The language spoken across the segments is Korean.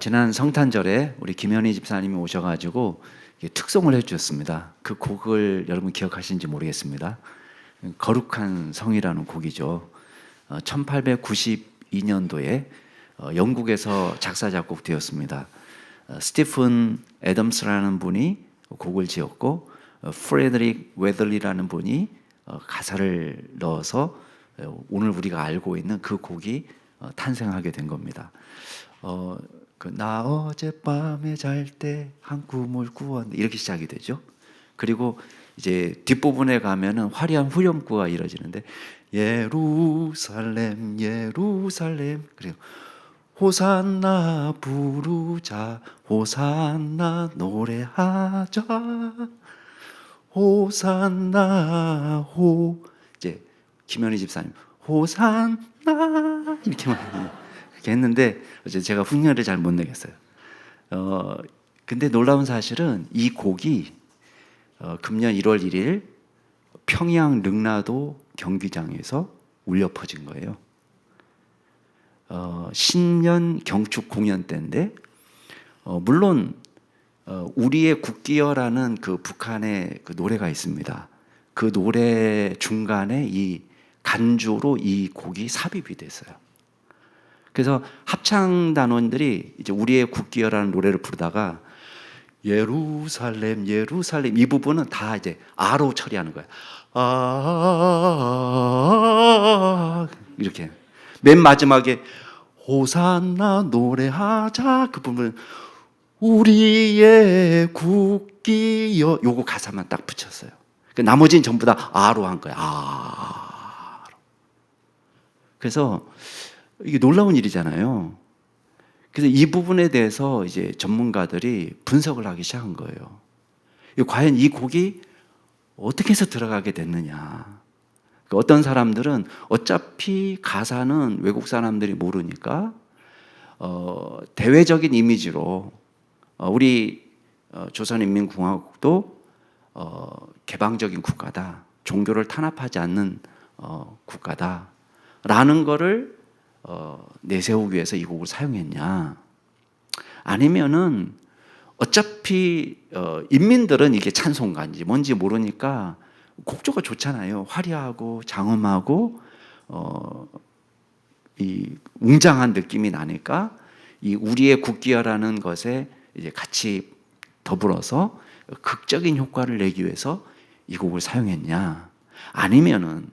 지난 성탄절에 우리 김현희 집사님이 오셔가지고 특송을 해주셨습니다. 그 곡을 여러분 기억하시는지 모르겠습니다. 거룩한 성이라는 곡이죠. 1892년도에 영국에서 작사 작곡되었습니다. 스티픈 애덤스라는 분이 곡을 지었고 프레드릭 웨들리라는 분이 가사를 넣어서 오늘 우리가 알고 있는 그 곡이 탄생하게 된 겁니다. 나 어젯밤에 잘 때 한 꿈을 꾸었는데 이렇게 시작이 되죠. 그리고 이제 뒷부분에 가면은 화려한 후렴구가 이루어지는데 예루살렘 예루살렘 그리고 호산나 부르자 호산나 노래하자 호산나 호 이제 김현희 집사님 호산나 이렇게 했는데 어제 제가 흉내를 잘 못 내겠어요. 근데 놀라운 사실은 이 곡이 금년 1월 1일 평양 릉라도 경기장에서 울려 퍼진 거예요. 신년 경축 공연 때인데 물론 우리의 국기여라는 그 북한의 그 노래가 있습니다. 그 노래 중간에 이 간주로 이 곡이 삽입이 됐어요. 그래서 합창단원들이 이제 우리의 국기여라는 노래를 부르다가 예루살렘 예루살렘 이 부분은 다 이제 아로 처리하는 거예요. 이렇게 맨 마지막에 호산나 노래하자 그 부분 우리의 국기여 요거 가사만 딱 붙였어요. 나머지는 전부 다 아로 한 거예요. 아로. 그래서 이게 놀라운 일이잖아요. 그래서 이 부분에 대해서 이제 전문가들이 분석을 하기 시작한 거예요. 과연 이 곡이 어떻게 해서 들어가게 됐느냐. 어떤 사람들은 어차피 가사는 외국 사람들이 모르니까 대외적인 이미지로 우리 조선인민공화국도 개방적인 국가다. 종교를 탄압하지 않는 국가다라는 거를 내세우기 위해서 이 곡을 사용했냐? 아니면은 어차피 인민들은 이게 찬송가인지 뭔지 모르니까 곡조가 좋잖아요. 화려하고 장엄하고 이 웅장한 느낌이 나니까 이 우리의 국기여라는 것에 이제 같이 더불어서 극적인 효과를 내기 위해서 이 곡을 사용했냐? 아니면은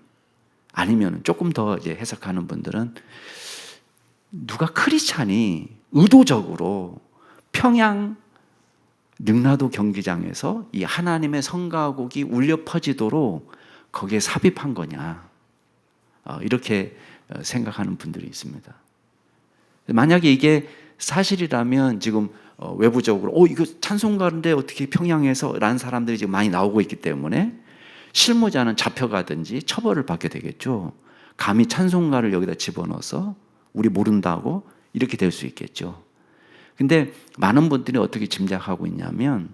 조금 더 이제 해석하는 분들은 누가 크리스찬이 의도적으로 평양 능라도 경기장에서 이 하나님의 성가곡이 울려 퍼지도록 거기에 삽입한 거냐 이렇게 생각하는 분들이 있습니다. 만약에 이게 사실이라면 지금 외부적으로 이거 찬송가인데 어떻게 평양에서 라는 사람들이 지금 많이 나오고 있기 때문에 실무자는 잡혀가든지 처벌을 받게 되겠죠. 감히 찬송가를 여기다 집어넣어서 우리 모른다고 이렇게 될 수 있겠죠. 근데 많은 분들이 어떻게 짐작하고 있냐면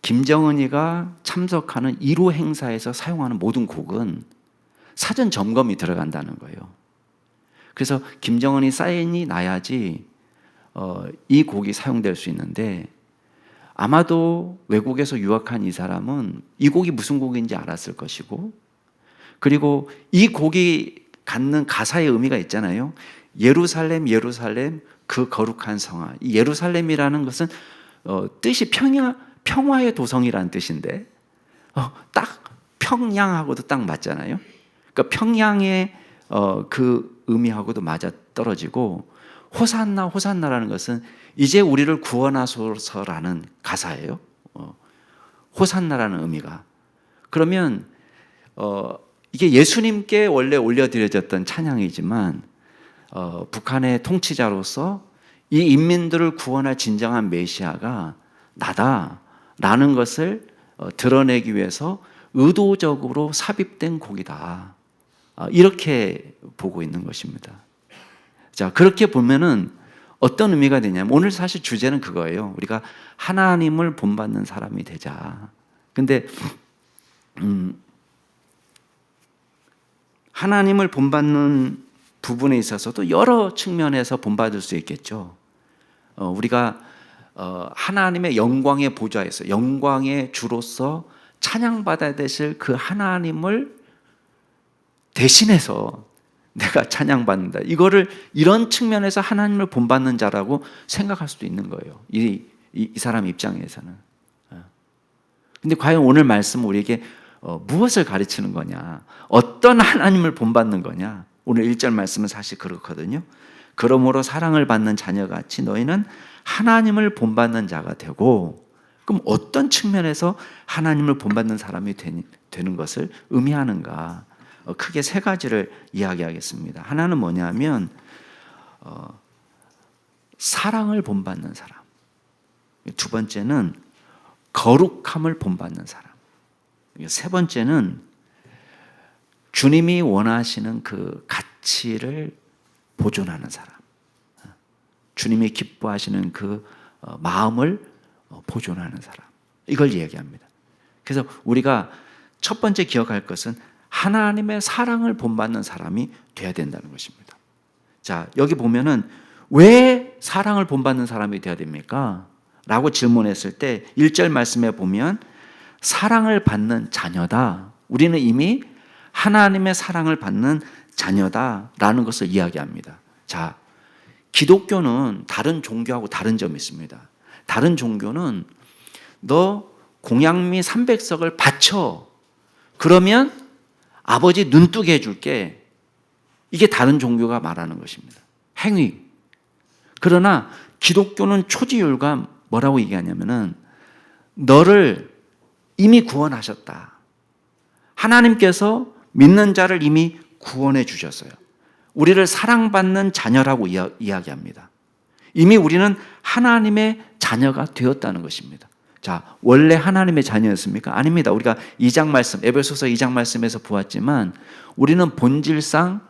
김정은이가 참석하는 1호 행사에서 사용하는 모든 곡은 사전 점검이 들어간다는 거예요. 그래서 김정은이 사인이 나야지 이 곡이 사용될 수 있는데 아마도 외국에서 유학한 이 사람은 이 곡이 무슨 곡인지 알았을 것이고 그리고 이 곡이 갖는 가사의 의미가 있잖아요. 예루살렘 예루살렘 그 거룩한 성아. 이 예루살렘이라는 것은 뜻이 평화의 도성이라는 뜻인데 딱 평양하고도 딱 맞잖아요. 그러니까 평양의 그 의미하고도 맞아 떨어지고 호산나 호산나라는 것은 이제 우리를 구원하소서라는 가사예요. 호산나라는 의미가. 그러면 이게 예수님께 원래 올려드려졌던 찬양이지만 북한의 통치자로서 이 인민들을 구원할 진정한 메시아가 나다라는 것을 드러내기 위해서 의도적으로 삽입된 곡이다. 이렇게 보고 있는 것입니다. 자, 그렇게 보면은 어떤 의미가 되냐면 오늘 사실 주제는 그거예요. 우리가 하나님을 본받는 사람이 되자. 근데 하나님을 본받는 부분에 있어서도 여러 측면에서 본받을 수 있겠죠. 우리가 하나님의 영광의 보좌에서 영광의 주로서 찬양받아야 되실 그 하나님을 대신해서 내가 찬양받는다. 이런 측면에서 하나님을 본받는 자라고 생각할 수도 있는 거예요. 이 사람 입장에서는. 근데 과연 오늘 말씀은 우리에게 무엇을 가르치는 거냐? 어떤 하나님을 본받는 거냐? 오늘 1절 말씀은 사실 그렇거든요. 그러므로 사랑을 받는 자녀같이 너희는 하나님을 본받는 자가 되고, 그럼 어떤 측면에서 하나님을 본받는 사람이 되는 것을 의미하는가? 크게 세 가지를 이야기하겠습니다. 하나는 뭐냐면 사랑을 본받는 사람. 두 번째는 거룩함을 본받는 사람. 세 번째는 주님이 원하시는 그 가치를 보존하는 사람. 주님이 기뻐하시는 그 마음을 보존하는 사람. 이걸 이야기합니다. 그래서 우리가 첫 번째 기억할 것은 하나님의 사랑을 본받는 사람이 돼야 된다는 것입니다. 자, 여기 보면은 왜 사랑을 본받는 사람이 돼야 됩니까? 라고 질문했을 때 1절 말씀에 보면 사랑을 받는 자녀다. 우리는 이미 하나님의 사랑을 받는 자녀다라는 것을 이야기합니다. 자, 기독교는 다른 종교하고 다른 점이 있습니다. 다른 종교는 너 공양미 300석을 바쳐. 그러면 아버지 눈뜨게 해줄게. 이게 다른 종교가 말하는 것입니다. 행위. 그러나 기독교는 초지율과 뭐라고 얘기하냐면은 너를 이미 구원하셨다. 하나님께서 믿는 자를 이미 구원해 주셨어요. 우리를 사랑받는 자녀라고 이야기합니다. 이미 우리는 하나님의 자녀가 되었다는 것입니다. 자, 원래 하나님의 자녀였습니까? 아닙니다. 우리가 2장 말씀, 에베소서 2장 말씀에서 보았지만 우리는 본질상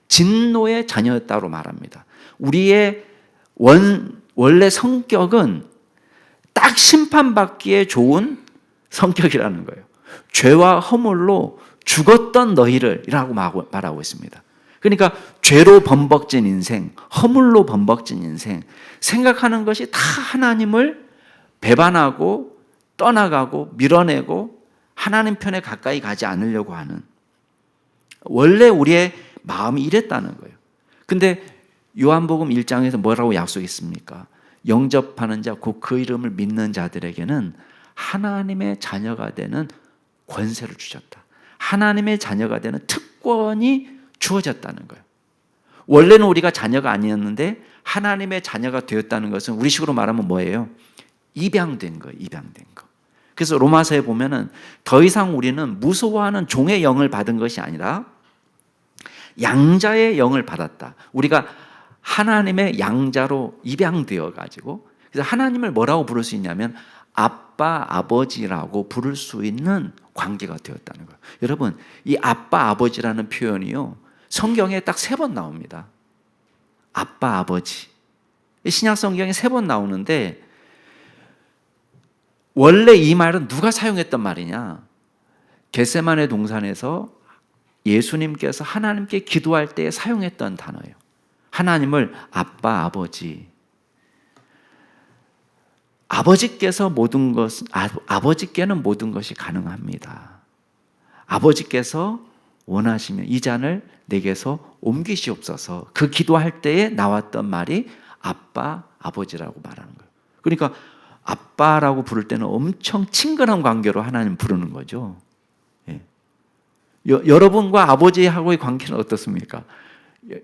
진노의 자녀였다고 말합니다. 우리의 원래 성격은 딱 심판받기에 좋은 성격이라는 거예요. 죄와 허물로 죽었던 너희를이라고 말하고 있습니다. 그러니까 죄로 범벅진 인생, 허물로 범벅진 인생, 생각하는 것이 다 하나님을 배반하고 떠나가고 밀어내고 하나님 편에 가까이 가지 않으려고 하는, 원래 우리의 마음이 이랬다는 거예요. 근데 요한복음 1장에서 뭐라고 약속했습니까? 영접하는 자, 곧 그 이름을 믿는 자들에게는 하나님의 자녀가 되는 권세를 주셨다. 하나님의 자녀가 되는 특권이 주어졌다는 거예요. 원래는 우리가 자녀가 아니었는데 하나님의 자녀가 되었다는 것은 우리식으로 말하면 뭐예요? 입양된 거예요. 입양된 거. 그래서 로마서에 보면은 더 이상 우리는 무서워하는 종의 영을 받은 것이 아니라 양자의 영을 받았다. 우리가 하나님의 양자로 입양되어 가지고, 그래서 하나님을 뭐라고 부를 수 있냐면 아빠, 아버지라고 부를 수 있는 관계가 되었다는 거예요. 여러분, 이 아빠, 아버지라는 표현이요, 성경에 딱 3번 나옵니다. 아빠, 아버지. 신약 성경에 3번 나오는데 원래 이 말은 누가 사용했던 말이냐? 겟세마네 동산에서 예수님께서 하나님께 기도할 때 사용했던 단어예요. 하나님을 아빠, 아버지. 아버지께서 아버지께는 모든 것이 가능합니다. 아버지께서 원하시면 이 잔을 내게서 옮기시옵소서. 그 기도할 때에 나왔던 말이 아빠, 아버지라고 말하는 거예요. 그러니까 아빠라고 부를 때는 엄청 친근한 관계로 하나님 부르는 거죠. 예. 여러분과 아버지하고의 관계는 어떻습니까?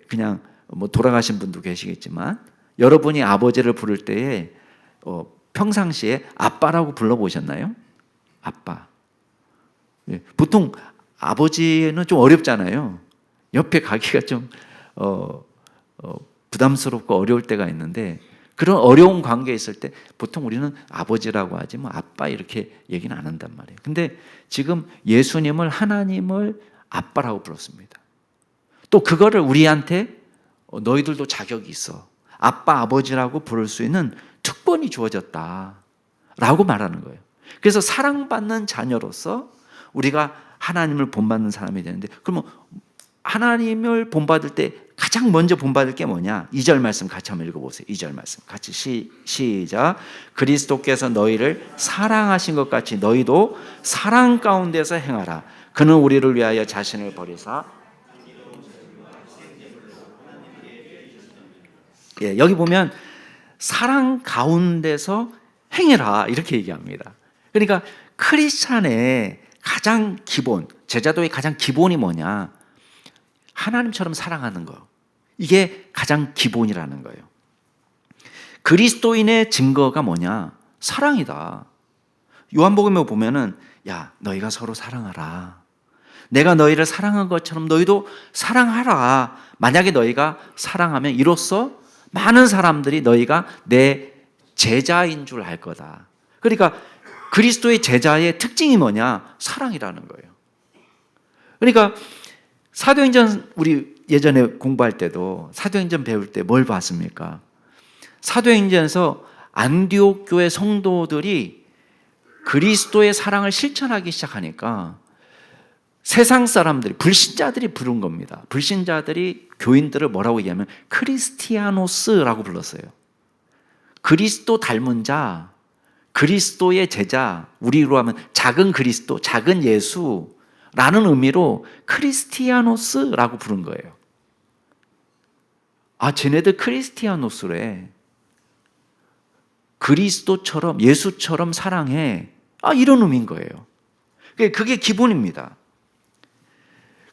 그냥 뭐 돌아가신 분도 계시겠지만 여러분이 아버지를 부를 때에 평상시에 아빠라고 불러보셨나요? 아빠. 예. 보통 아버지는 좀 어렵잖아요. 옆에 가기가 좀 부담스럽고 어려울 때가 있는데, 그런 어려운 관계에 있을 때 보통 우리는 아버지라고 하지 뭐 아빠 이렇게 얘기는 안 한단 말이에요. 근데 지금 예수님을, 하나님을 아빠라고 불렀습니다. 또 그거를 우리한테 너희들도 자격이 있어. 아빠, 아버지라고 부를 수 있는 특권이 주어졌다라고 말하는 거예요. 그래서 사랑받는 자녀로서 우리가 하나님을 본받는 사람이 되는데, 그러면 하나님을 본받을 때 가장 먼저 본받을 게 뭐냐? 2절 말씀 같이 한번 읽어보세요. 2절 말씀 같이 시작. 그리스도께서 너희를 사랑하신 것 같이 너희도 사랑 가운데서 행하라. 그는 우리를 위하여 자신을 버리사. 예, 여기 보면 사랑 가운데서 행해라 이렇게 얘기합니다. 그러니까 크리스찬의 가장 기본, 제자도의 가장 기본이 뭐냐? 하나님처럼 사랑하는 거. 이게 가장 기본이라는 거예요. 그리스도인의 증거가 뭐냐? 사랑이다. 요한복음에 보면은 야, 너희가 서로 사랑하라. 내가 너희를 사랑한 것처럼 너희도 사랑하라. 만약에 너희가 사랑하면 이로써 많은 사람들이 너희가 내 제자인 줄 알 거다. 그러니까 그리스도의 제자의 특징이 뭐냐? 사랑이라는 거예요. 그러니까 사도행전 우리 예전에 공부할 때도 사도행전 배울 때 뭘 봤습니까? 사도행전에서 안디옥 교회 성도들이 그리스도의 사랑을 실천하기 시작하니까 세상 사람들이, 불신자들이 부른 겁니다. 불신자들이 교인들을 뭐라고 얘기하면 크리스티아노스라고 불렀어요. 그리스도 닮은 자, 그리스도의 제자, 우리로 하면 작은 그리스도, 작은 예수라는 의미로 크리스티아노스라고 부른 거예요. 아, 쟤네들 크리스티아노스래. 그리스도처럼, 예수처럼 사랑해. 아, 이런 의미인 거예요. 그게 기본입니다.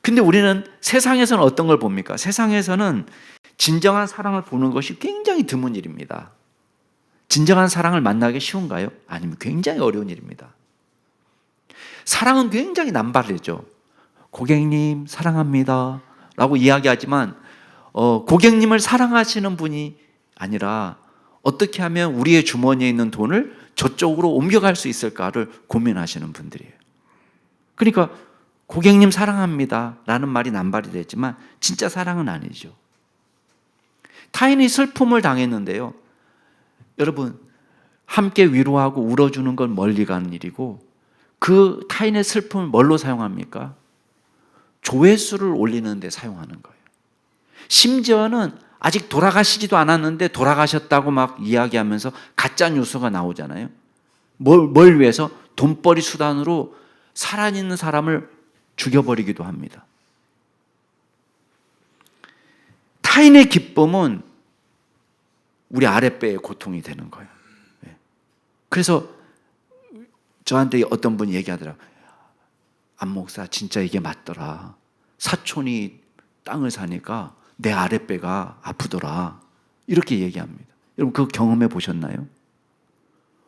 근데 우리는 세상에서는 어떤 걸 봅니까? 세상에서는 진정한 사랑을 보는 것이 굉장히 드문 일입니다. 진정한 사랑을 만나기 쉬운가요? 아니면 굉장히 어려운 일입니다. 사랑은 굉장히 남발되죠. 고객님 사랑합니다 라고 이야기하지만 고객님을 사랑하시는 분이 아니라 어떻게 하면 우리의 주머니에 있는 돈을 저쪽으로 옮겨갈 수 있을까를 고민하시는 분들이에요. 그러니까 고객님 사랑합니다 라는 말이 남발이 됐지만 진짜 사랑은 아니죠. 타인이 슬픔을 당했는데요, 여러분, 함께 위로하고 울어주는 건 멀리 가는 일이고 그 타인의 슬픔을 뭘로 사용합니까? 조회수를 올리는 데 사용하는 거예요. 심지어는 아직 돌아가시지도 않았는데 돌아가셨다고 막 이야기하면서 가짜 뉴스가 나오잖아요. 뭘 위해서? 돈벌이 수단으로 살아있는 사람을 죽여버리기도 합니다. 타인의 기쁨은 우리 아랫배의 고통이 되는 거예요. 그래서 저한테 어떤 분이 얘기하더라고요. 안 목사, 진짜 이게 맞더라. 사촌이 땅을 사니까 내 아랫배가 아프더라. 이렇게 얘기합니다. 여러분, 그거 경험해 보셨나요?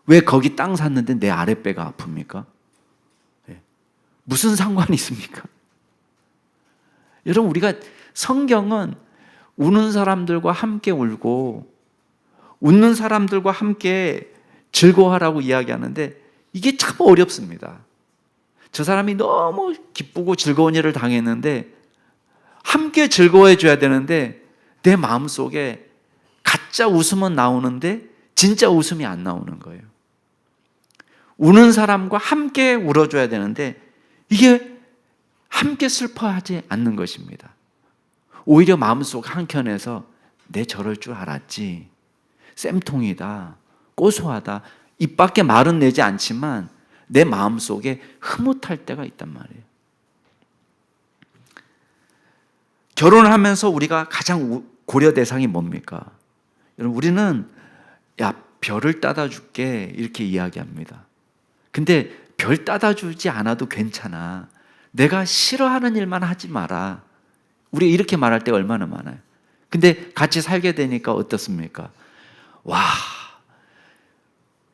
왜 거기 땅 샀는데 내 아랫배가 아픕니까? 무슨 상관이 있습니까? 여러분, 우리가 성경은 우는 사람들과 함께 울고 웃는 사람들과 함께 즐거워하라고 이야기하는데 이게 참 어렵습니다. 저 사람이 너무 기쁘고 즐거운 일을 당했는데 함께 즐거워해 줘야 되는데 내 마음속에 가짜 웃음은 나오는데 진짜 웃음이 안 나오는 거예요. 우는 사람과 함께 울어줘야 되는데 이게 함께 슬퍼하지 않는 것입니다. 오히려 마음속 한켠에서 내 저럴 줄 알았지, 쌤통이다, 고소하다, 입 밖에 말은 내지 않지만 내 마음속에 흐뭇할 때가 있단 말이에요. 결혼을 하면서 우리가 가장 고려 대상이 뭡니까? 여러분, 우리는 야, 별을 따다 줄게 이렇게 이야기합니다. 근데 별 따다 주지 않아도 괜찮아. 내가 싫어하는 일만 하지 마라. 우리 이렇게 말할 때가 얼마나 많아요. 근데 같이 살게 되니까 어떻습니까? 와,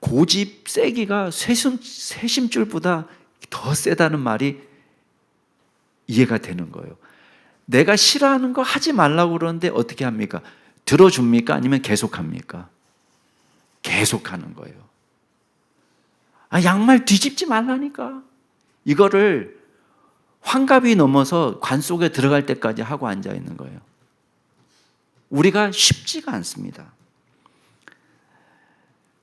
고집 세기가 쇠심줄보다 더 세다는 말이 이해가 되는 거예요. 내가 싫어하는 거 하지 말라고 그러는데 어떻게 합니까? 들어줍니까? 아니면 계속합니까? 계속하는 거예요. 아, 양말 뒤집지 말라니까. 이거를 환갑이 넘어서 관 속에 들어갈 때까지 하고 앉아 있는 거예요. 우리가 쉽지가 않습니다.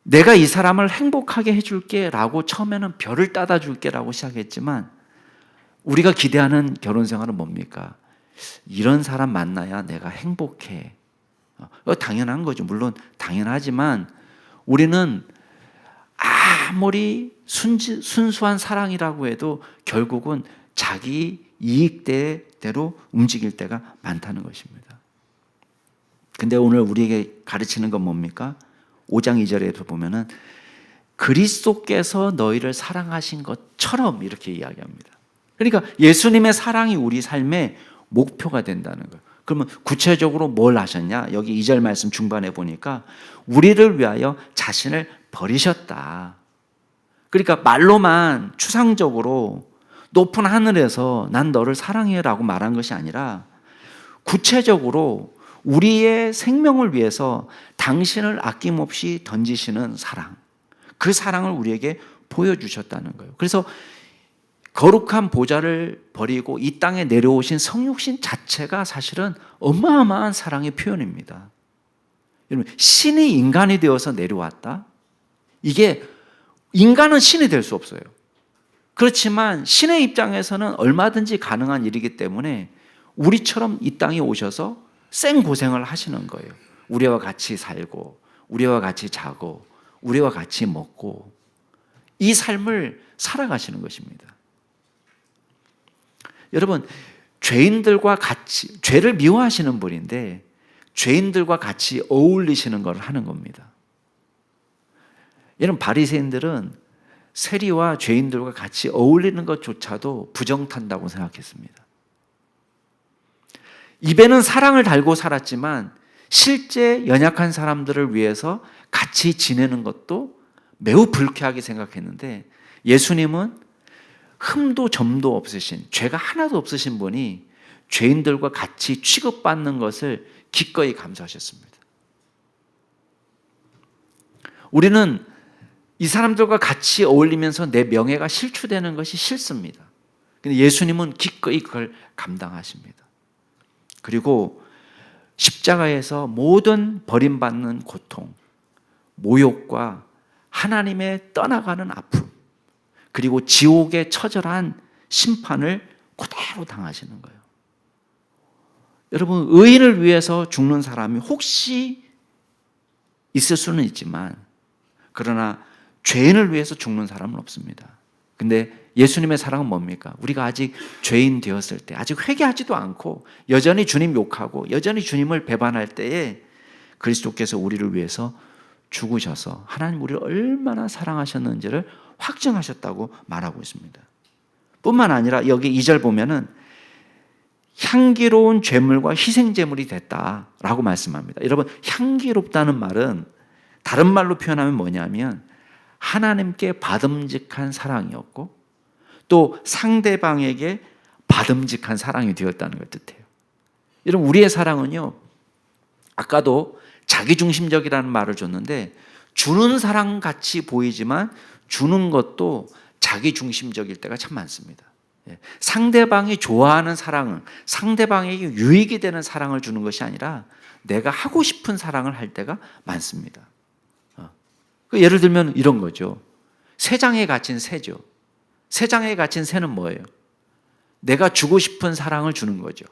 내가 이 사람을 행복하게 해줄게 라고 처음에는 별을 따다 줄게 라고 시작했지만 우리가 기대하는 결혼 생활은 뭡니까? 이런 사람 만나야 내가 행복해. 당연한 거죠. 물론 당연하지만 우리는 아무리 순수한 사랑이라고 해도 결국은 자기 이익대로 움직일 때가 많다는 것입니다. 근데 오늘 우리에게 가르치는 건 뭡니까? 5장 2절에서 보면은 그리스도께서 너희를 사랑하신 것처럼 이렇게 이야기합니다. 그러니까 예수님의 사랑이 우리 삶의 목표가 된다는 거예요. 그러면 구체적으로 뭘 하셨냐? 여기 2절 말씀 중반에 보니까 우리를 위하여 자신을 버리셨다. 그러니까 말로만 추상적으로 높은 하늘에서 난 너를 사랑해라고 말한 것이 아니라 구체적으로 우리의 생명을 위해서 당신을 아낌없이 던지시는 사랑, 그 사랑을 우리에게 보여주셨다는 거예요. 그래서 거룩한 보좌를 버리고 이 땅에 내려오신 성육신 자체가 사실은 어마어마한 사랑의 표현입니다. 여러분, 신이 인간이 되어서 내려왔다? 이게 인간은 신이 될 수 없어요. 그렇지만 신의 입장에서는 얼마든지 가능한 일이기 때문에 우리처럼 이 땅에 오셔서 생고생을 하시는 거예요. 우리와 같이 살고 우리와 같이 자고 우리와 같이 먹고 이 삶을 살아가시는 것입니다. 여러분, 죄인들과 같이, 죄를 미워하시는 분인데 죄인들과 같이 어울리시는 걸 하는 겁니다. 여러분, 바리새인들은 세리와 죄인들과 같이 어울리는 것조차도 부정탄다고 생각했습니다. 입에는 사랑을 달고 살았지만 실제 연약한 사람들을 위해서 같이 지내는 것도 매우 불쾌하게 생각했는데 예수님은 흠도 점도 없으신, 죄가 하나도 없으신 분이 죄인들과 같이 취급받는 것을 기꺼이 감수하셨습니다. 우리는 이 사람들과 같이 어울리면서 내 명예가 실추되는 것이 싫습니다. 근데 예수님은 기꺼이 그걸 감당하십니다. 그리고 십자가에서 모든 버림받는 고통, 모욕과 하나님의 떠나가는 아픔, 그리고 지옥의 처절한 심판을 그대로 당하시는 거예요. 여러분, 의인을 위해서 죽는 사람이 혹시 있을 수는 있지만 그러나 죄인을 위해서 죽는 사람은 없습니다. 근데 예수님의 사랑은 뭡니까? 우리가 아직 죄인 되었을 때, 아직 회개하지도 않고 여전히 주님 욕하고 여전히 주님을 배반할 때에 그리스도께서 우리를 위해서 죽으셔서 하나님 우리를 얼마나 사랑하셨는지를 확증하셨다고 말하고 있습니다. 뿐만 아니라 여기 2절 보면은 향기로운 제물과 희생제물이 됐다라고 말씀합니다. 여러분, 향기롭다는 말은 다른 말로 표현하면 뭐냐면 하나님께 받음직한 사랑이었고 또 상대방에게 받음직한 사랑이 되었다는 걸 뜻해요. 여러분, 우리의 사랑은요, 아까도 자기중심적이라는 말을 줬는데 주는 사랑 같이 보이지만 주는 것도 자기중심적일 때가 참 많습니다. 상대방이 좋아하는 사랑은 상대방에게 유익이 되는 사랑을 주는 것이 아니라 내가 하고 싶은 사랑을 할 때가 많습니다. 예를 들면 이런 거죠. 새 장에 갇힌 새죠. 새 장에 갇힌 새는 뭐예요? 내가 주고 싶은 사랑을 주는 거죠.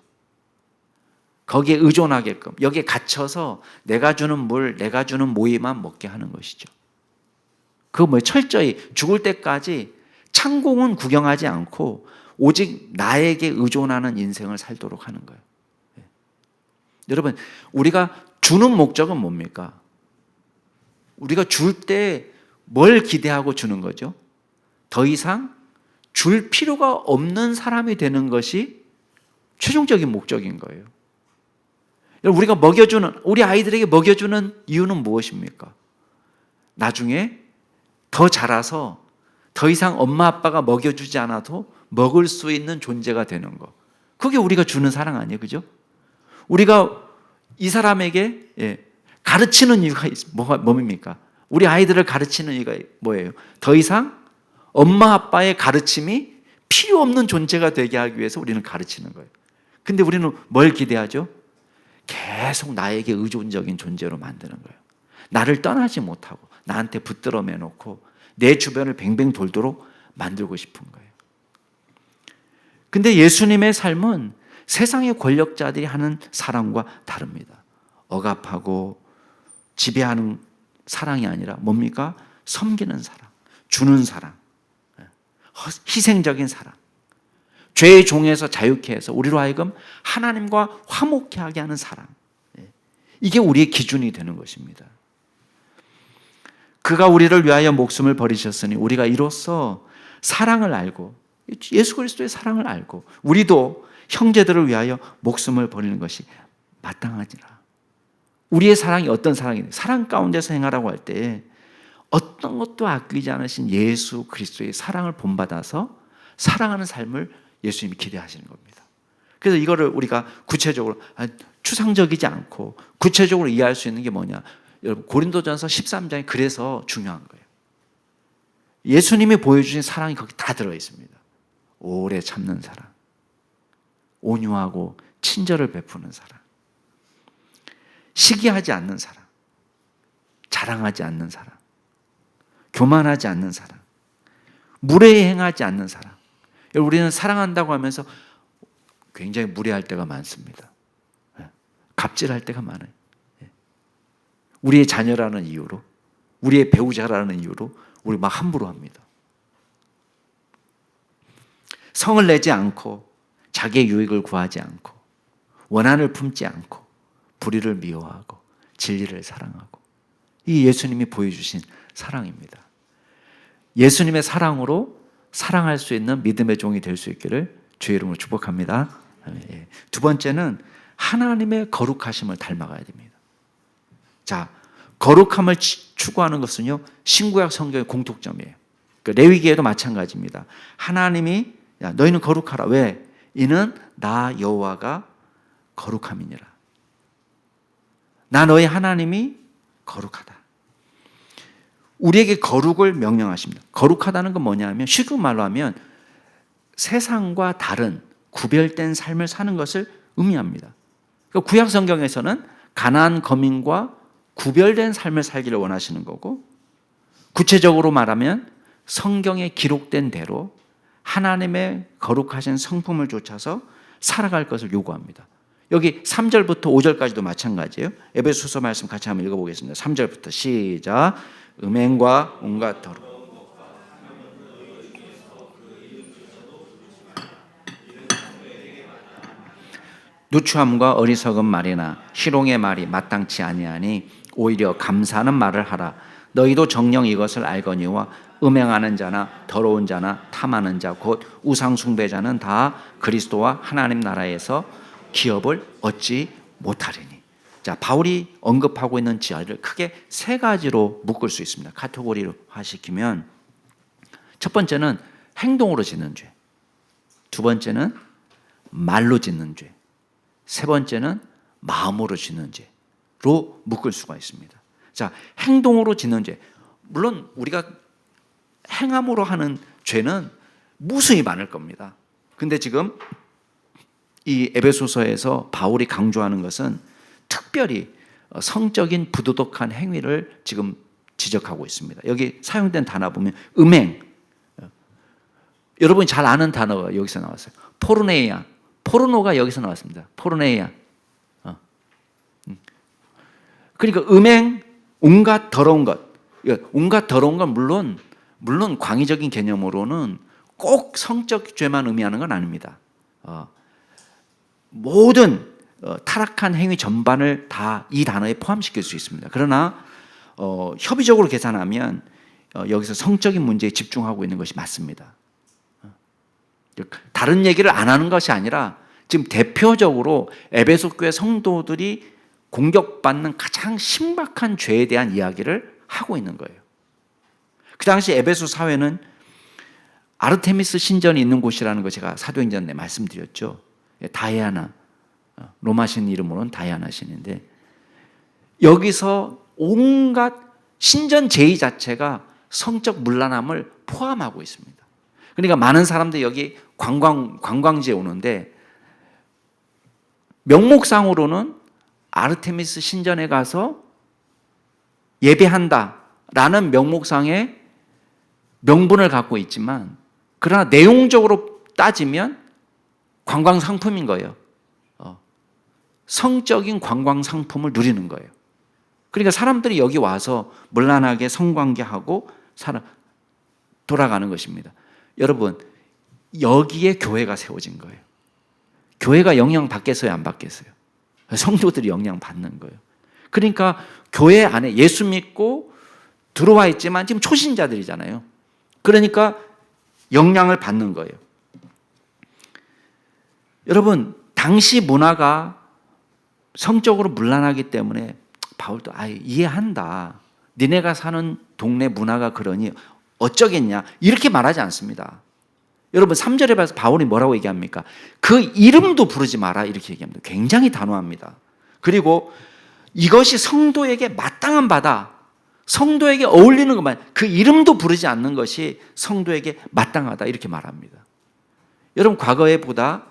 거기에 의존하게끔, 여기에 갇혀서 내가 주는 물, 내가 주는 모이만 먹게 하는 것이죠. 그거 뭐예요? 철저히 죽을 때까지 창공은 구경하지 않고 오직 나에게 의존하는 인생을 살도록 하는 거예요. 여러분, 우리가 주는 목적은 뭡니까? 우리가 줄 때 뭘 기대하고 주는 거죠? 더 이상 줄 필요가 없는 사람이 되는 것이 최종적인 목적인 거예요. 우리가 우리 아이들에게 먹여주는 이유는 무엇입니까? 나중에 더 자라서 더 이상 엄마 아빠가 먹여주지 않아도 먹을 수 있는 존재가 되는 거. 그게 우리가 주는 사랑 아니에요, 그죠? 우리가 이 사람에게 가르치는 이유가 뭡니까? 우리 아이들을 가르치는 이유가 뭐예요? 더 이상 엄마 아빠의 가르침이 필요 없는 존재가 되게 하기 위해서 우리는 가르치는 거예요. 근데 우리는 뭘 기대하죠? 계속 나에게 의존적인 존재로 만드는 거예요. 나를 떠나지 못하고 나한테 붙들어 매놓고 내 주변을 뱅뱅 돌도록 만들고 싶은 거예요. 근데 예수님의 삶은 세상의 권력자들이 하는 사랑과 다릅니다. 억압하고 지배하는 사랑이 아니라 뭡니까? 섬기는 사랑, 주는 사랑, 희생적인 사랑, 죄의 종에서 자유케 해서 우리로 하여금 하나님과 화목케 하게 하는 사랑. 이게 우리의 기준이 되는 것입니다. 그가 우리를 위하여 목숨을 버리셨으니 우리가 이로써 사랑을 알고, 예수 그리스도의 사랑을 알고 우리도 형제들을 위하여 목숨을 버리는 것이 마땅하지라. 우리의 사랑이 어떤 사랑이냐? 사랑 가운데서 행하라고 할 때 어떤 것도 아끼지 않으신 예수 그리스도의 사랑을 본받아서 사랑하는 삶을 예수님이 기대하시는 겁니다. 그래서 이거를 우리가 구체적으로 추상적이지 않고 구체적으로 이해할 수 있는 게 뭐냐? 여러분, 고린도전서 13장이 그래서 중요한 거예요. 예수님이 보여주신 사랑이 거기 다 들어 있습니다. 오래 참는 사랑, 온유하고 친절을 베푸는 사랑, 시기하지 않는 사랑, 자랑하지 않는 사랑, 교만하지 않는 사랑, 무례히 행하지 않는 사랑. 우리는 사랑한다고 하면서 굉장히 무례할 때가 많습니다. 갑질할 때가 많아요. 우리의 자녀라는 이유로, 우리의 배우자라는 이유로 우리 막 함부로 합니다. 성을 내지 않고 자기의 유익을 구하지 않고 원한을 품지 않고 불의를 미워하고 진리를 사랑하고, 이 예수님이 보여주신 사랑입니다. 예수님의 사랑으로 사랑할 수 있는 믿음의 종이 될 수 있기를 주의 이름으로 축복합니다. 두 번째는 하나님의 거룩하심을 닮아가야 됩니다. 자, 거룩함을 추구하는 것은요, 신구약 성경의 공통점이에요. 레위기에도 마찬가지입니다. 하나님이 야, 너희는 거룩하라. 왜? 이는 나 여호와가 거룩함이니라. 나 너희 하나님이 거룩하다. 우리에게 거룩을 명령하십니다. 거룩하다는 건 뭐냐면, 쉽게 말로 하면 세상과 다른 구별된 삶을 사는 것을 의미합니다. 그러니까 구약 성경에서는 가나안 거민과 구별된 삶을 살기를 원하시는 거고, 구체적으로 말하면 성경에 기록된 대로 하나님의 거룩하신 성품을 좇아서 살아갈 것을 요구합니다. 여기 3절부터 5절까지도 마찬가지예요. 에베소서 말씀 같이 한번 읽어보겠습니다. 3절부터 시작. 음행과 온갖 더러움, 누추함과 어리석은 말이나 희롱의 말이 마땅치 아니하니 오히려 감사하는 말을 하라. 너희도 정녕 이것을 알거니와 음행하는 자나 더러운 자나 탐하는 자 곧 우상 숭배자는 다 그리스도와 하나님 나라에서 기업을 얻지 못하리니. 자, 바울이 언급하고 있는 지혜를 크게 세 가지로 묶을 수 있습니다. 카테고리화 시키면, 첫 번째는 행동으로 짓는 죄, 두 번째는 말로 짓는 죄, 세 번째는 마음으로 짓는 죄로 묶을 수가 있습니다. 자, 행동으로 짓는 죄. 물론 우리가 행함으로 하는 죄는 무수히 많을 겁니다. 근데 지금 이 에베소서에서 바울이 강조하는 것은 특별히 성적인 부도덕한 행위를 지금 지적하고 있습니다. 여기 사용된 단어 보면 음행, 여러분이 잘 아는 단어가 여기서 나왔어요. 포르네이아, 포르노가 여기서 나왔습니다. 포르네이아. 그러니까 음행, 온갖 더러운 것. 온갖 더러운 건 물론 광의적인 개념으로는 꼭 성적 죄만 의미하는 건 아닙니다. 모든 타락한 행위 전반을 다 이 단어에 포함시킬 수 있습니다. 그러나 협의적으로 계산하면 여기서 성적인 문제에 집중하고 있는 것이 맞습니다. 다른 얘기를 안 하는 것이 아니라 지금 대표적으로 에베소 교회 성도들이 공격받는 가장 심각한 죄에 대한 이야기를 하고 있는 거예요. 그 당시 에베소 사회는 아르테미스 신전이 있는 곳이라는 거 제가 사도행전에 말씀드렸죠. 다이아나, 로마 신 이름으로는 다이아나 신인데, 여기서 온갖 신전 제의 자체가 성적 문란함을 포함하고 있습니다. 그러니까 많은 사람들이 여기 관광지에 오는데, 명목상으로는 아르테미스 신전에 가서 예배한다라는 명목상의 명분을 갖고 있지만, 그러나 내용적으로 따지면 관광 상품인 거예요. 성적인 관광 상품을 누리는 거예요. 그러니까 사람들이 여기 와서 문란하게 성관계하고 돌아가는 것입니다. 여러분, 여기에 교회가 세워진 거예요. 교회가 영향 받겠어요, 안 받겠어요? 성도들이 영향 받는 거예요. 그러니까 교회 안에 예수 믿고 들어와 있지만 지금 초신자들이잖아요. 그러니까 영향을 받는 거예요. 여러분, 당시 문화가 성적으로 문란하기 때문에 바울도 이해한다. 니네가 사는 동네 문화가 그러니 어쩌겠냐. 이렇게 말하지 않습니다. 여러분 3절에 봐서 바울이 뭐라고 얘기합니까? 그 이름도 부르지 마라 이렇게 얘기합니다. 굉장히 단호합니다. 그리고 이것이 성도에게 마땅한 바다, 성도에게 어울리는 것만, 그 이름도 부르지 않는 것이 성도에게 마땅하다 이렇게 말합니다. 여러분 과거에 보다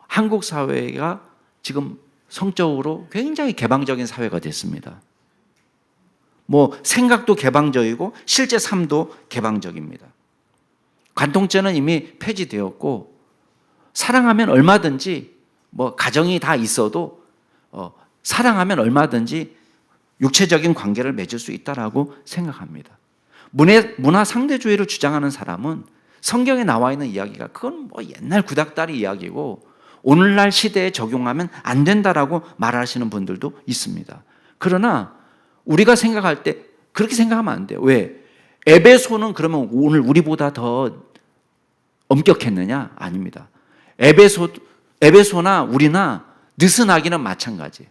한국 사회가 지금 성적으로 굉장히 개방적인 사회가 됐습니다. 생각도 개방적이고 실제 삶도 개방적입니다. 관통죄는 이미 폐지되었고 사랑하면 얼마든지 가정이 다 있어도 사랑하면 얼마든지 육체적인 관계를 맺을 수 있다라고 생각합니다. 문화 상대주의를 주장하는 사람은 성경에 나와 있는 이야기가 그건 옛날 구닥다리 이야기고 오늘날 시대에 적용하면 안 된다라고 말하시는 분들도 있습니다. 그러나 우리가 생각할 때 그렇게 생각하면 안 돼요. 왜? 에베소는 그러면 오늘 우리보다 더 엄격했느냐? 아닙니다. 에베소나 우리나 느슨하기는 마찬가지예요.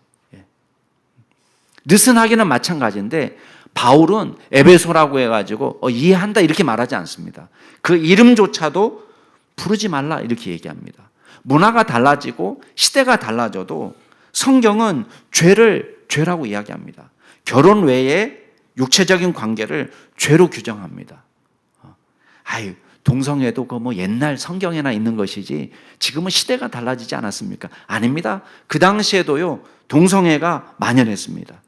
느슨하기는 마찬가지인데 바울은 에베소라고 해가지고 이해한다 이렇게 말하지 않습니다. 그 이름조차도 부르지 말라 이렇게 얘기합니다. 문화가 달라지고 시대가 달라져도 성경은 죄를 죄라고 이야기합니다. 결혼 외에 육체적인 관계를 죄로 규정합니다. 동성애도 옛날 성경에나 있는 것이지 지금은 시대가 달라지지 않았습니까? 아닙니다. 그 당시에도요 동성애가 만연했습니다.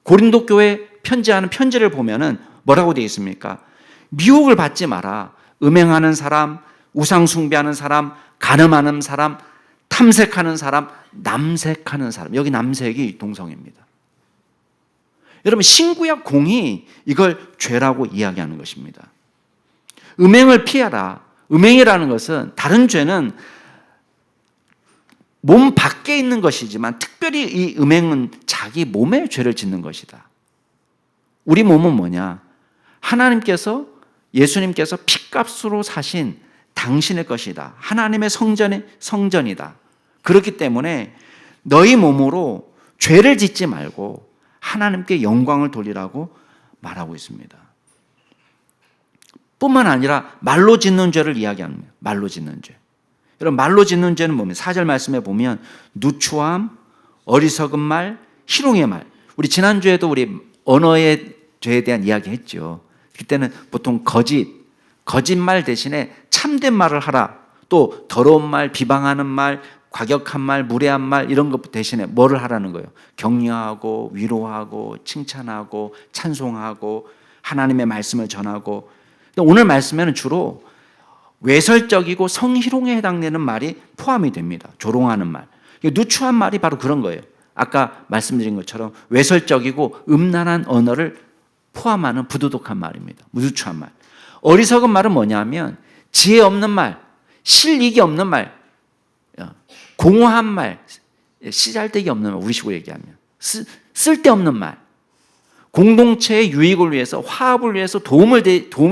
고린도 교회 편지하는 편지를 보면은 뭐라고 되어 있습니까? 미혹을 받지 마라. 음행하는 사람, 우상 숭배하는 사람, 간음하는 사람, 탐색하는 사람, 남색하는 사람. 여기 남색이 동성애입니다. 여러분 신구약 공이 이걸 죄라고 이야기하는 것입니다. 음행을 피하라. 음행이라는 것은 다른 죄는 몸 밖에 있는 것이지만 특별히 이 음행은 자기 몸에 죄를 짓는 것이다. 우리 몸은 뭐냐? 하나님께서 예수님께서 핏값으로 사신 당신의 것이다. 하나님의 성전이다. 그렇기 때문에 너희 몸으로 죄를 짓지 말고 하나님께 영광을 돌리라고 말하고 있습니다. 뿐만 아니라 말로 짓는 죄를 이야기합니다. 말로 짓는 죄. 여러분 말로 짓는 죄는 뭡니까? 4절 말씀에 보면 누추함, 어리석은 말, 희롱의 말. 우리 지난주에도 우리 언어의 죄에 대한 이야기 했죠. 그때는 보통 거짓말 대신에 참된 말을 하라. 또 더러운 말, 비방하는 말, 과격한 말, 무례한 말 이런 것 대신에 뭐를 하라는 거예요? 격려하고 위로하고 칭찬하고 찬송하고 하나님의 말씀을 전하고. 오늘 말씀에는 주로 외설적이고 성희롱에 해당되는 말이 포함이 됩니다. 조롱하는 말. 누추한 말이 바로 그런 거예요. 아까 말씀드린 것처럼 외설적이고 음란한 언어를 포함하는 부도덕한 말입니다. 누추한 말. 어리석은 말은 뭐냐면 지혜 없는 말, 실익이 없는 말, 공허한 말, 씨잘데기 없는 말, 우리식으로 얘기하면 쓸데없는 말, 공동체의 유익을 위해서 화합을 위해서 도움이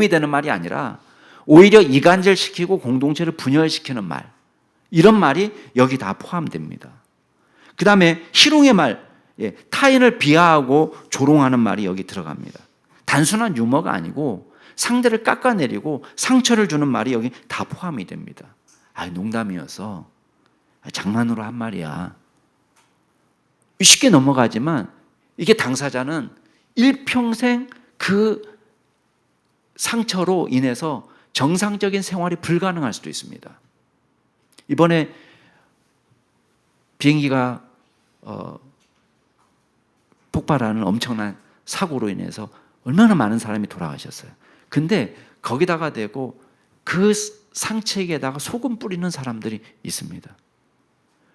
되는 말이 아니라 오히려 이간질시키고 공동체를 분열시키는 말, 이런 말이 여기 다 포함됩니다. 그 다음에 희롱의 말, 타인을 비하하고 조롱하는 말이 여기 들어갑니다. 단순한 유머가 아니고 상대를 깎아내리고 상처를 주는 말이 여기 다 포함이 됩니다. 농담이어서 장난으로 한 말이야. 쉽게 넘어가지만 이게 당사자는 일평생 그 상처로 인해서 정상적인 생활이 불가능할 수도 있습니다. 이번에 비행기가 폭발하는 엄청난 사고로 인해서 얼마나 많은 사람이 돌아가셨어요. 근데 거기다가 대고 그 상처에다가 소금 뿌리는 사람들이 있습니다.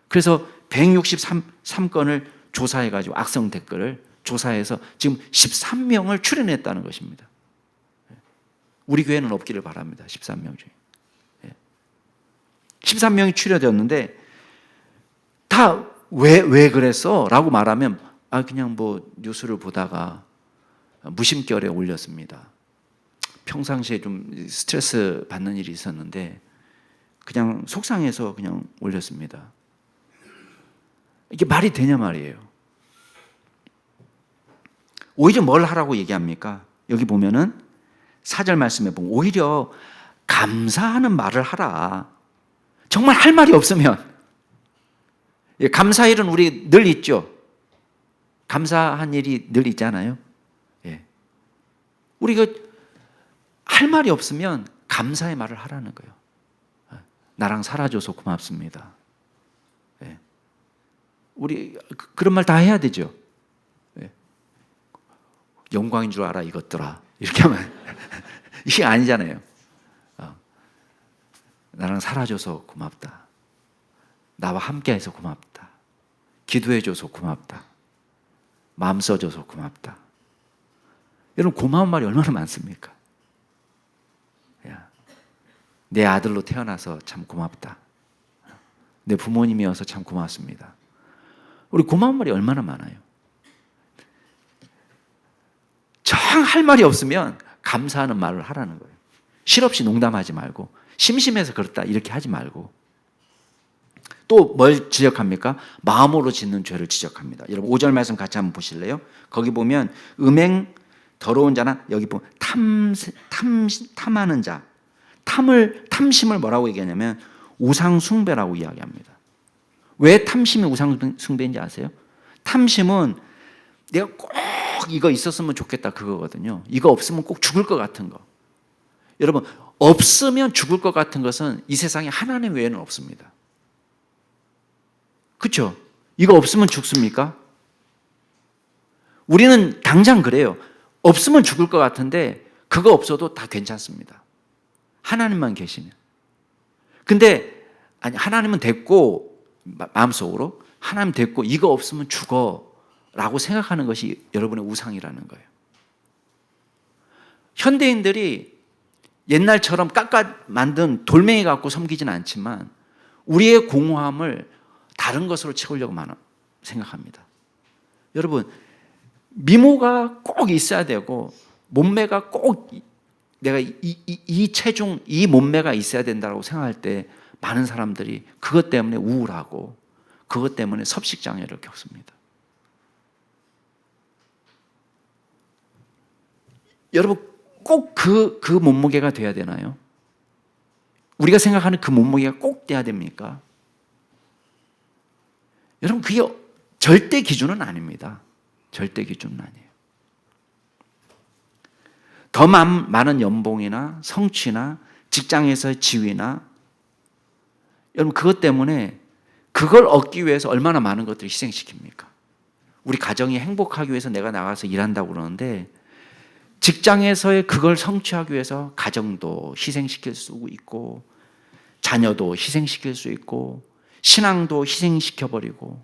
그래서 163건을 조사해가지고 악성 댓글을 조사해서 지금 13명을 출연했다는 것입니다. 우리 교회는 없기를 바랍니다. 13명 중에. 13명이 출연되었는데 다 왜 그랬어? 라고 말하면 그냥 뭐 뉴스를 보다가 무심결에 올렸습니다. 평상시에 좀 스트레스 받는 일이 있었는데 그냥 속상해서 그냥 올렸습니다. 이게 말이 되냐 말이에요. 오히려 뭘 하라고 얘기합니까? 여기 보면은 4절 말씀에 보면 오히려 감사하는 말을 하라. 정말 할 말이 없으면 감사일은 우리 늘 있죠. 감사한 일이 늘 있잖아요. 우리가 할 말이 없으면 감사의 말을 하라는 거예요. 나랑 살아줘서 고맙습니다. 우리 그런 말 다 해야 되죠. 영광인 줄 알아 이것들아. 이렇게 하면 이게 아니잖아요. 나랑 살아줘서 고맙다. 나와 함께해서 고맙다. 기도해줘서 고맙다. 마음 써줘서 고맙다. 여러분 고마운 말이 얼마나 많습니까? 내 아들로 태어나서 참 고맙다. 내 부모님이어서 참 고맙습니다. 우리 고마운 말이 얼마나 많아요. 정 할 말이 없으면 감사하는 말을 하라는 거예요. 실없이 농담하지 말고 심심해서 그렇다 이렇게 하지 말고 또 뭘 지적합니까? 마음으로 짓는 죄를 지적합니다. 여러분 5절 말씀 같이 한번 보실래요? 거기 보면 음행 더러운 자나 여기 보면 탐하는 자 탐심을 뭐라고 얘기하냐면 우상숭배라고 이야기합니다. 왜 탐심이 우상숭배인지 아세요? 탐심은 내가 꼭 이거 있었으면 좋겠다 그거거든요. 이거 없으면 꼭 죽을 것 같은 거. 여러분 없으면 죽을 것 같은 것은 이 세상에 하나님 외에는 없습니다. 그렇죠? 이거 없으면 죽습니까? 우리는 당장 그래요. 없으면 죽을 것 같은데 그거 없어도 다 괜찮습니다. 하나님만 계시면. 근데 아니 하나님은 됐고 마음속으로 하나님 됐고 이거 없으면 죽어 라고 생각하는 것이 여러분의 우상이라는 거예요. 현대인들이 옛날처럼 깎아 만든 돌멩이 갖고 섬기지는 않지만 우리의 공허함을 다른 것으로 채우려고 생각합니다. 여러분 미모가 꼭 있어야 되고 몸매가 꼭 내가 이 체중, 이 몸매가 있어야 된다고 생각할 때 많은 사람들이 그것 때문에 우울하고 그것 때문에 섭식장애를 겪습니다. 여러분 꼭 그 몸무게가 돼야 되나요? 우리가 생각하는 그 몸무게가 꼭 돼야 됩니까? 여러분 그게 절대 기준은 아닙니다. 절대 기준은 아니에요. 더 많은 연봉이나 성취나 직장에서의 지위나 여러분 그것 때문에 그걸 얻기 위해서 얼마나 많은 것들을 희생시킵니까? 우리 가정이 행복하기 위해서 내가 나가서 일한다고 그러는데 직장에서의 그걸 성취하기 위해서 가정도 희생시킬 수 있고 자녀도 희생시킬 수 있고 신앙도 희생시켜버리고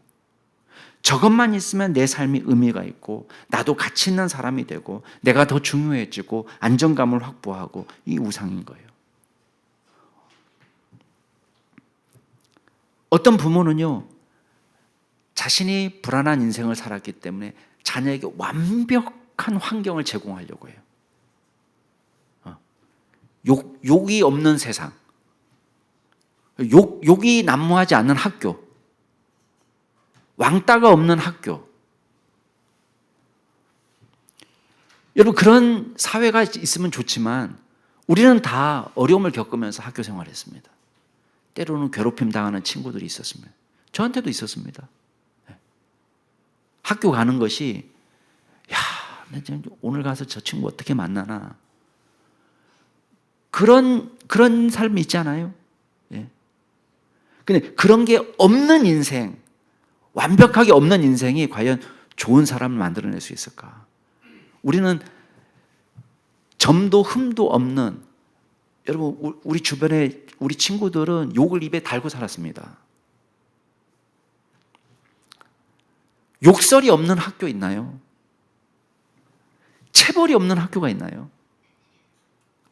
저것만 있으면 내 삶이 의미가 있고 나도 가치 있는 사람이 되고 내가 더 중요해지고 안정감을 확보하고 이 우상인 거예요. 어떤 부모는요 자신이 불안한 인생을 살았기 때문에 자녀에게 완벽한 환경을 제공하려고 해요. 욕이 없는 세상, 욕이 난무하지 않는 학교, 왕따가 없는 학교. 여러분 그런 사회가 있으면 좋지만 우리는 다 어려움을 겪으면서 학교 생활했습니다. 때로는 괴롭힘 당하는 친구들이 있었습니다. 저한테도 있었습니다. 학교 가는 것이 나 오늘 가서 저 친구 어떻게 만나나 그런 삶이 있잖아요. 근데 그런 게 없는 인생, 완벽하게 없는 인생이 과연 좋은 사람을 만들어낼 수 있을까? 우리는 점도 흠도 없는 여러분 우리 주변에 우리 친구들은 욕을 입에 달고 살았습니다. 욕설이 없는 학교 있나요? 체벌이 없는 학교가 있나요?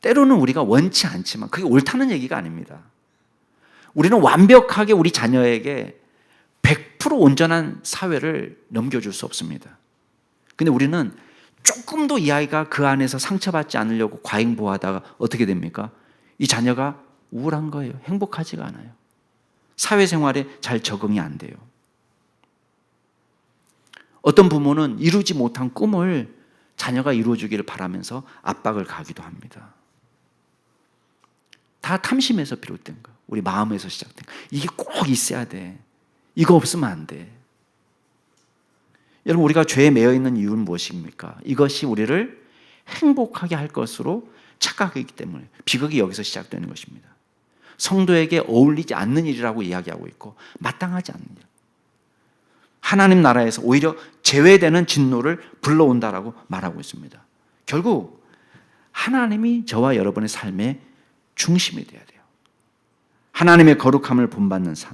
때로는 우리가 원치 않지만 그게 옳다는 얘기가 아닙니다. 우리는 완벽하게 우리 자녀에게 100% 온전한 사회를 넘겨줄 수 없습니다. 근데 우리는 조금도 이 아이가 그 안에서 상처받지 않으려고 과잉보호하다가 어떻게 됩니까? 이 자녀가 우울한 거예요. 행복하지가 않아요. 사회생활에 잘 적응이 안 돼요. 어떤 부모는 이루지 못한 꿈을 자녀가 이루어주기를 바라면서 압박을 가하기도 합니다. 다 탐심에서 비롯된 거예요. 우리 마음에서 시작된 거예요. 이게 꼭 있어야 돼. 이거 없으면 안 돼. 여러분, 우리가 죄에 매여 있는 이유는 무엇입니까? 이것이 우리를 행복하게 할 것으로 착각하기 때문에 비극이 여기서 시작되는 것입니다. 성도에게 어울리지 않는 일이라고 이야기하고 있고 마땅하지 않는 일. 하나님 나라에서 오히려 제외되는 진노를 불러온다라고 말하고 있습니다. 결국 하나님이 저와 여러분의 삶의 중심이 되어야 돼요. 하나님의 거룩함을 본받는 삶.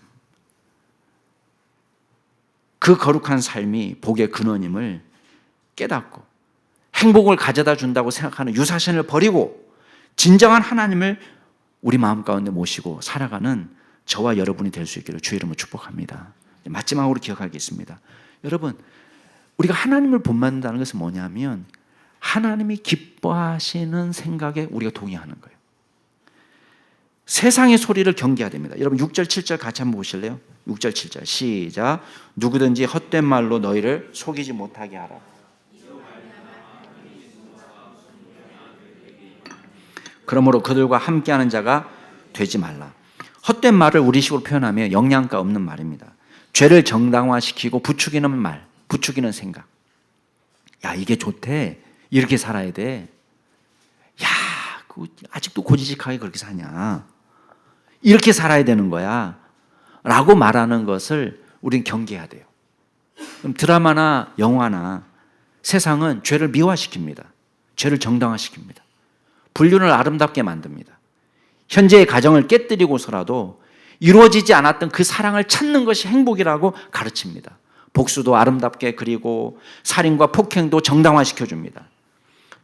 그 거룩한 삶이 복의 근원임을 깨닫고 행복을 가져다 준다고 생각하는 유사신을 버리고 진정한 하나님을 우리 마음 가운데 모시고 살아가는 저와 여러분이 될 수 있기를 주의 이름으로 축복합니다. 마지막으로 기억하겠습니다. 여러분, 우리가 하나님을 본받는다는 것은 뭐냐면 하나님이 기뻐하시는 생각에 우리가 동의하는 거예요. 세상의 소리를 경계해야 됩니다. 여러분 6절 7절 같이 한번 보실래요? 6절 7절 시작. 누구든지 헛된 말로 너희를 속이지 못하게 하라. 그러므로 그들과 함께하는 자가 되지 말라. 헛된 말을 우리식으로 표현하면 영양가 없는 말입니다. 죄를 정당화시키고 부추기는 말, 부추기는 생각. 야, 이게 좋대. 이렇게 살아야 돼. 야, 아직도 고지식하게 그렇게 사냐. 이렇게 살아야 되는 거야. 라고 말하는 것을 우리는 경계해야 돼요. 그럼 드라마나 영화나 세상은 죄를 미화시킵니다. 죄를 정당화시킵니다. 불륜을 아름답게 만듭니다. 현재의 가정을 깨뜨리고서라도 이루어지지 않았던 그 사랑을 찾는 것이 행복이라고 가르칩니다. 복수도 아름답게 그리고 살인과 폭행도 정당화시켜줍니다.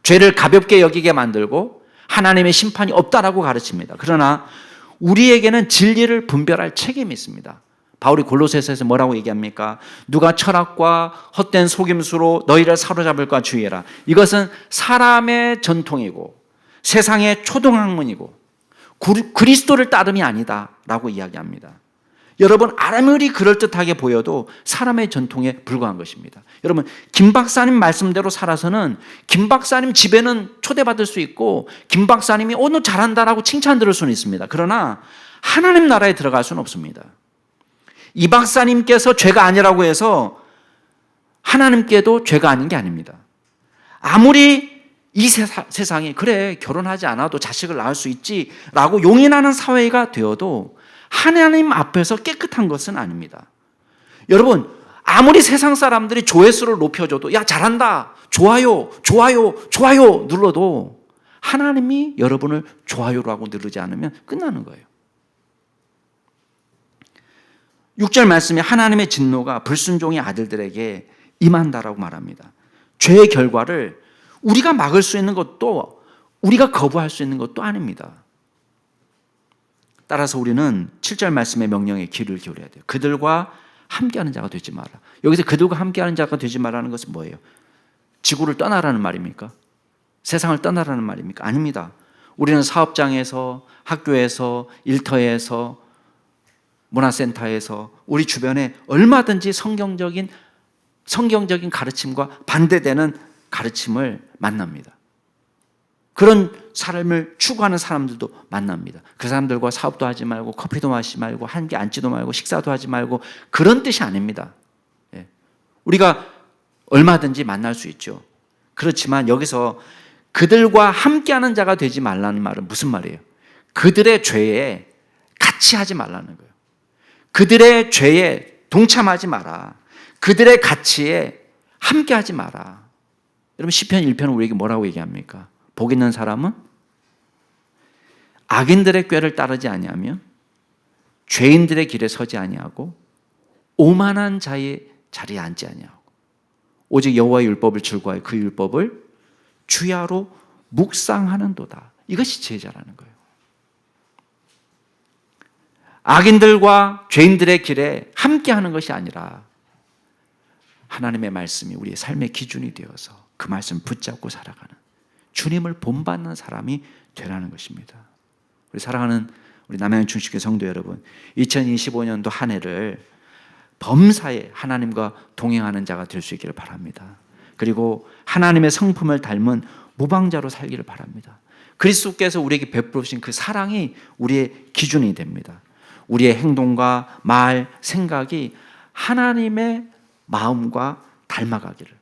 죄를 가볍게 여기게 만들고 하나님의 심판이 없다라고 가르칩니다. 그러나 우리에게는 진리를 분별할 책임이 있습니다. 바울이 골로새서에서 뭐라고 얘기합니까? 누가 철학과 헛된 속임수로 너희를 사로잡을까 주의해라. 이것은 사람의 전통이고 세상의 초등학문이고 그리스도를 따름이 아니다라고 이야기합니다. 여러분, 아무리 그럴듯하게 보여도 사람의 전통에 불과한 것입니다. 여러분, 김 박사님 말씀대로 살아서는 김 박사님 집에는 초대받을 수 있고 김 박사님이 너 잘한다라고 칭찬 들을 수는 있습니다. 그러나 하나님 나라에 들어갈 수는 없습니다. 이 박사님께서 죄가 아니라고 해서 하나님께도 죄가 아닌 게 아닙니다. 아무리 이 세상이 그래 결혼하지 않아도 자식을 낳을 수 있지라고 용인하는 사회가 되어도 하나님 앞에서 깨끗한 것은 아닙니다. 여러분, 아무리 세상 사람들이 조회수를 높여줘도 야 잘한다, 좋아요, 좋아요, 좋아요 눌러도 하나님이 여러분을 좋아요라고 누르지 않으면 끝나는 거예요. 6절 말씀에 하나님의 진노가 불순종의 아들들에게 임한다라고 말합니다. 죄의 결과를 우리가 막을 수 있는 것도 우리가 거부할 수 있는 것도 아닙니다. 따라서 우리는 7절 말씀의 명령에 귀를 기울여야 돼요. 그들과 함께하는 자가 되지 마라. 여기서 그들과 함께하는 자가 되지 말라는 것은 뭐예요? 지구를 떠나라는 말입니까? 세상을 떠나라는 말입니까? 아닙니다. 우리는 사업장에서, 학교에서, 일터에서, 문화센터에서 우리 주변에 얼마든지 성경적인 가르침과 반대되는 가르침을 만납니다. 그런 삶을 추구하는 사람들도 만납니다. 그 사람들과 사업도 하지 말고 커피도 마시지 말고 함께 앉지도 말고 식사도 하지 말고 그런 뜻이 아닙니다. 우리가 얼마든지 만날 수 있죠. 그렇지만 여기서 그들과 함께하는 자가 되지 말라는 말은 무슨 말이에요? 그들의 죄에 같이 하지 말라는 거예요. 그들의 죄에 동참하지 마라. 그들의 가치에 함께하지 마라. 여러분, 시편 1편은 우리에게 뭐라고 얘기합니까? 복 있는 사람은 악인들의 꾀를 따르지 아니하며 죄인들의 길에 서지 아니하고 오만한 자의 자리에 앉지 아니하고 오직 여호와의 율법을 즐거워하여 그 율법을 주야로 묵상하는도다. 이것이 지혜자라는 거예요. 악인들과 죄인들의 길에 함께하는 것이 아니라 하나님의 말씀이 우리의 삶의 기준이 되어서 그 말씀 붙잡고 살아가는, 주님을 본받는 사람이 되라는 것입니다. 우리 사랑하는 우리 남양주 중식교 성도 여러분, 2025년도 한 해를 범사에 하나님과 동행하는 자가 될 수 있기를 바랍니다. 그리고 하나님의 성품을 닮은 무방자로 살기를 바랍니다. 그리스도께서 우리에게 베푸신 그 사랑이 우리의 기준이 됩니다. 우리의 행동과 말, 생각이 하나님의 마음과 닮아가기를,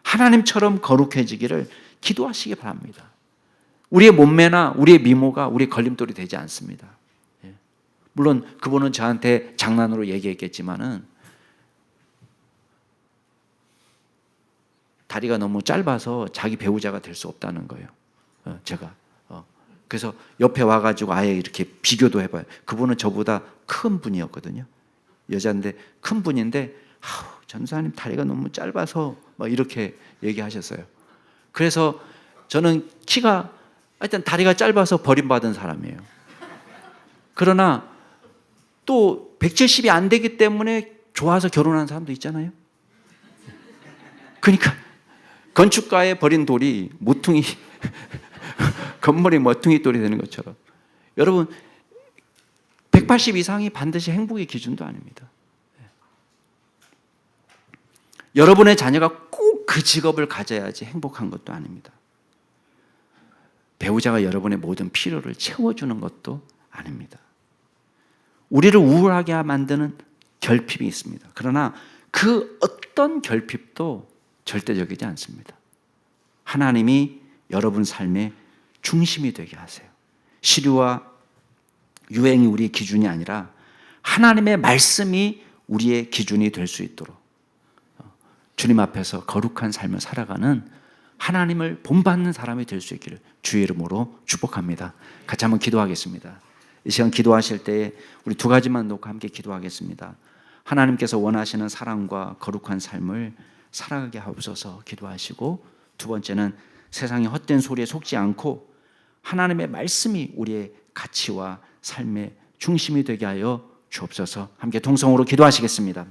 하나님처럼 거룩해지기를 기도하시기 바랍니다. 우리의 몸매나 우리의 미모가 우리의 걸림돌이 되지 않습니다. 물론 그분은 저한테 장난으로 얘기했겠지만은 다리가 너무 짧아서 자기 배우자가 될 수 없다는 거예요. 제가 그래서 옆에 와가지고 아예 이렇게 비교도 해봐요. 그분은 저보다 큰 분이었거든요. 여자인데 큰 분인데 전사님 다리가 너무 짧아서 막 이렇게 얘기하셨어요. 그래서 저는 키가 하여튼 다리가 짧아서 버림받은 사람이에요. 그러나 또 170이 안 되기 때문에 좋아서 결혼한 사람도 있잖아요. 그러니까 건축가에 버린 돌이 모퉁이 건물이 모퉁이 돌이 되는 것처럼, 여러분 180 이상이 반드시 행복의 기준도 아닙니다. 여러분의 자녀가 꼭 그 직업을 가져야지 행복한 것도 아닙니다. 배우자가 여러분의 모든 필요를 채워주는 것도 아닙니다. 우리를 우울하게 만드는 결핍이 있습니다. 그러나 그 어떤 결핍도 절대적이지 않습니다. 하나님이 여러분 삶의 중심이 되게 하세요. 시류와 유행이 우리의 기준이 아니라 하나님의 말씀이 우리의 기준이 될 수 있도록 주님 앞에서 거룩한 삶을 살아가는, 하나님을 본받는 사람이 될 수 있기를 주의 이름으로 축복합니다. 같이 한번 기도하겠습니다. 이 시간 기도하실 때 우리 두 가지만 놓고 함께 기도하겠습니다. 하나님께서 원하시는 사랑과 거룩한 삶을 살아가게 하옵소서 기도하시고, 두 번째는 세상의 헛된 소리에 속지 않고 하나님의 말씀이 우리의 가치와 삶의 중심이 되게 하여 주옵소서. 함께 동성으로 기도하시겠습니다.